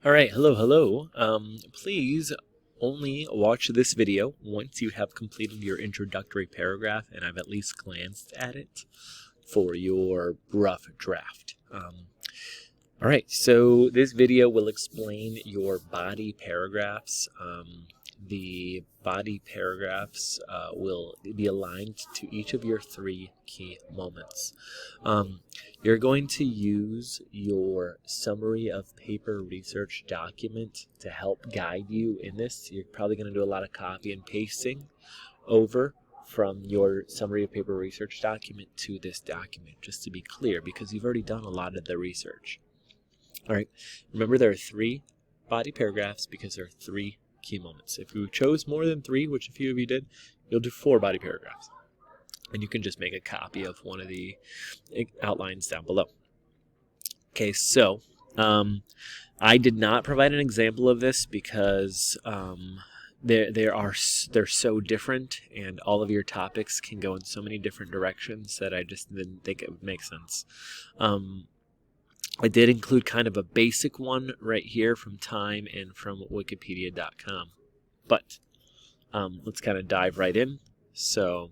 All right, hello. Please only watch this video once you have completed your introductory paragraph and I've at least glanced at it for your rough draft. All right, so this video will explain your body paragraphs. The body paragraphs will be aligned to each of your three key moments. You're going to use your summary of paper research document to help guide you in this. You're probably going to do a lot of copy and pasting over from your summary of paper research document to this document, just to be clear, because you've already done a lot of the research. All right, remember there are three body paragraphs because there are three key moments. If you chose more than three, which a few of you did, you'll do 4 body paragraphs. And you can just make a copy of one of the outlines down below. Okay, so I did not provide an example of this because they're so different, and all of your topics can go in so many different directions that I just didn't think it would make sense. I did include kind of a basic one right here from Time and from Wikipedia.com. But let's kind of dive right in. So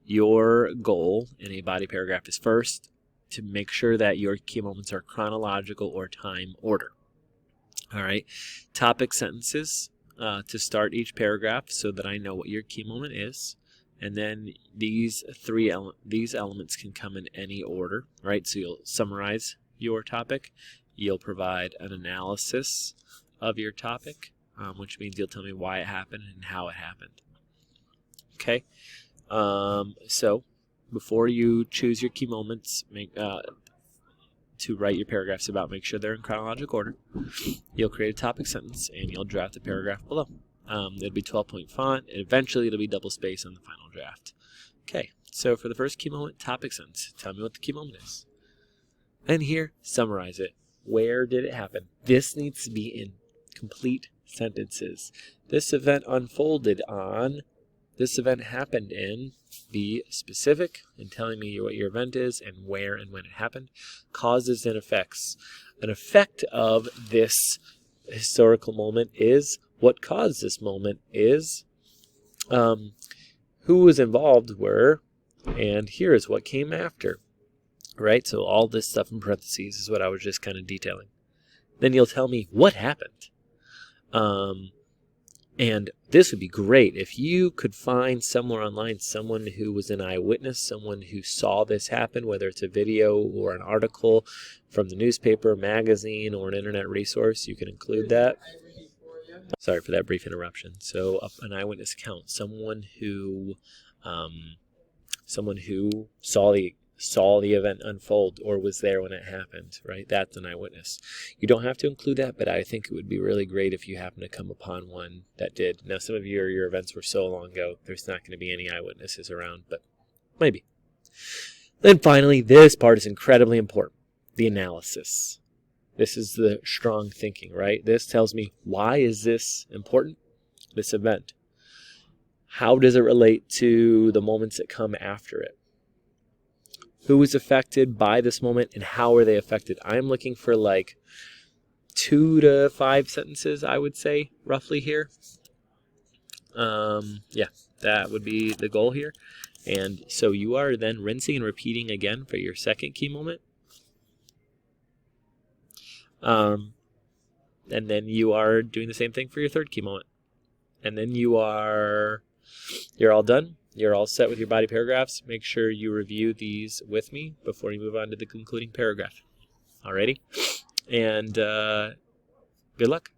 your goal in a body paragraph is first to make sure that your key moments are chronological or time order. All right, topic sentences to start each paragraph so that I know what your key moment is. And then these elements can come in any order, right? So you'll summarize your topic, you'll provide an analysis of your topic, which means you'll tell me why it happened and how it happened. Okay, so before you choose your key moments, to write your paragraphs about, make sure they're in chronological order. You'll create a topic sentence and you'll draft the paragraph below. It'll be 12-point font, and eventually it'll be double space on the final draft. Okay, so for the first key moment, topic sentence. Tell me what the key moment is. And here, summarize it. Where did it happen? This needs to be in complete sentences. This event unfolded on, this event happened in, be specific in telling me what your event is and where and when it happened. Causes and effects. An effect of this historical moment is, what caused this moment is, who was involved were, and here is what came after. Right? So all this stuff in parentheses is what I was just kind of detailing. Then you'll tell me what happened. And this would be great if you could find somewhere online someone who was an eyewitness, someone who saw this happen, whether it's a video or an article from the newspaper, magazine, or an internet resource. You can include that. Sorry for that brief interruption. So an eyewitness account, someone who saw the event unfold or was there when it happened, right? That's an eyewitness. You don't have to include that, but I think it would be really great if you happen to come upon one that did. Now, some of your events were so long ago, there's not going to be any eyewitnesses around, but maybe. Then finally, this part is incredibly important, the analysis. This is the strong thinking, right? This tells me, why is this important, this event? How does it relate to the moments that come after it? Who was affected by this moment and how are they affected? I'm looking for like 2 to 5 sentences, I would say, roughly here. Yeah, that would be the goal here. And so you are then rinsing and repeating again for your second key moment. And then you are doing the same thing for your third key moment. And then you're all done. You're all set with your body paragraphs. Make sure you review these with me before you move on to the concluding paragraph. Alrighty? And good luck.